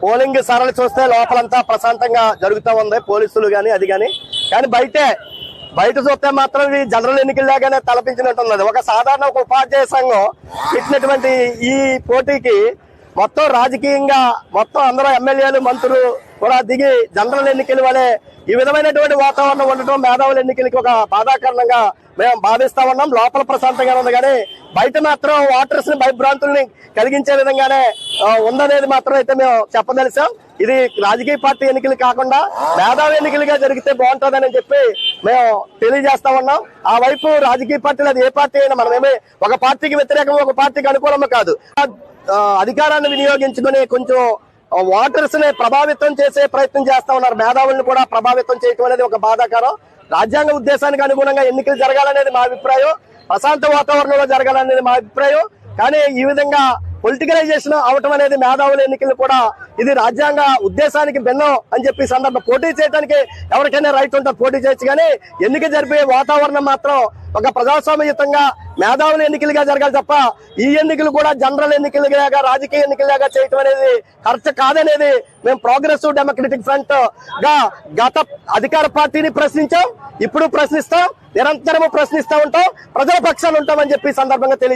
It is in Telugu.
పోలింగ్ సరళి చూస్తే లోపలంతా ప్రశాంతంగా జరుగుతూ ఉంది, పోలీసులు గాని అది గాని. కానీ బయట చూస్తే మాత్రం ఇది జనరల్ ఎన్నికల్లాగానే తలపించినట్టున్నది. ఒక సాధారణ ఉపాధ్యాయ సంఘం ఇచ్చినటువంటి ఈ పోటీకి మొత్తం రాజకీయంగా మొత్తం అందరూ ఎమ్మెల్యేలు మంత్రులు కూడా దిగి జనరల్ ఎన్నికల వలె ఈ విధమైనటువంటి వాతావరణం ఉండటం మేధావుల ఎన్నికలకి ఒక బాధాకరణంగా మేము భావిస్తా ఉన్నాం. లోపల ప్రశాంతంగా ఉంది కానీ బయట మాత్రం ఓటర్స్ ని భయభ్రాంతుల్ని కలిగించే విధంగానే ఉందనేది మాత్రం అయితే మేము చెప్పదలిసాం. ఇది రాజకీయ పార్టీ ఎన్నికలు కాకుండా మేధావి ఎన్నికలుగా జరిగితే బాగుంటుందని చెప్పి మేము తెలియజేస్తా ఉన్నాం. ఆ వైపు రాజకీయ పార్టీలు అది ఏ పార్టీ అయినా మనమేమి ఒక పార్టీకి వ్యతిరేకం ఒక పార్టీకి అనుకూలము కాదు. అధికారాన్ని వినియోగించుకుని కొంచెం ఓటర్స్ ని ప్రభావితం చేసే ప్రయత్నం చేస్తా ఉన్నారు. మేధావులను కూడా ప్రభావితం చేయటం అనేది ఒక బాధాకరం. రాజ్యాంగ ఉద్దేశానికి అనుగుణంగా ఎన్నికలు జరగాలనేది మా అభిప్రాయం, ప్రశాంత వాతావరణంలో జరగాలనేది మా అభిప్రాయం. కానీ ఈ విధంగా పొలిటికలైజేషన్ అవటం అనేది మేధావుల ఎన్నికలు కూడా ఇది రాజ్యాంగ ఉద్దేశానికి భిన్నం అని చెప్పి సందర్భం పోటీ చేయడానికి ఎవరికైనా రైట్ ఉంటుంది, పోటీ చేయొచ్చు. కానీ ఎన్నిక జరిపే వాతావరణం మాత్రం ఒక ప్రజాస్వామ్యయుతంగా మేధావుల ఎన్నికలుగా జరగాలి తప్ప ఈ ఎన్నికలు కూడా జనరల్ ఎన్నికలుగా రాజకీయ ఎన్నికలుగా చేయటం అనేది కరెక్ట్ కాదనేది మేము ప్రోగ్రెసివ్ డెమోక్రటిక్ ఫ్రంట్ గా గత అధికార పార్టీని ప్రశ్నించాం, ఇప్పుడు ప్రశ్నిస్తాం, నిరంతరము ప్రశ్నిస్తూ ఉంటాం, ప్రజల పక్షాలు ఉంటామని చెప్పి సందర్భంగా తెలియజేస్తాం.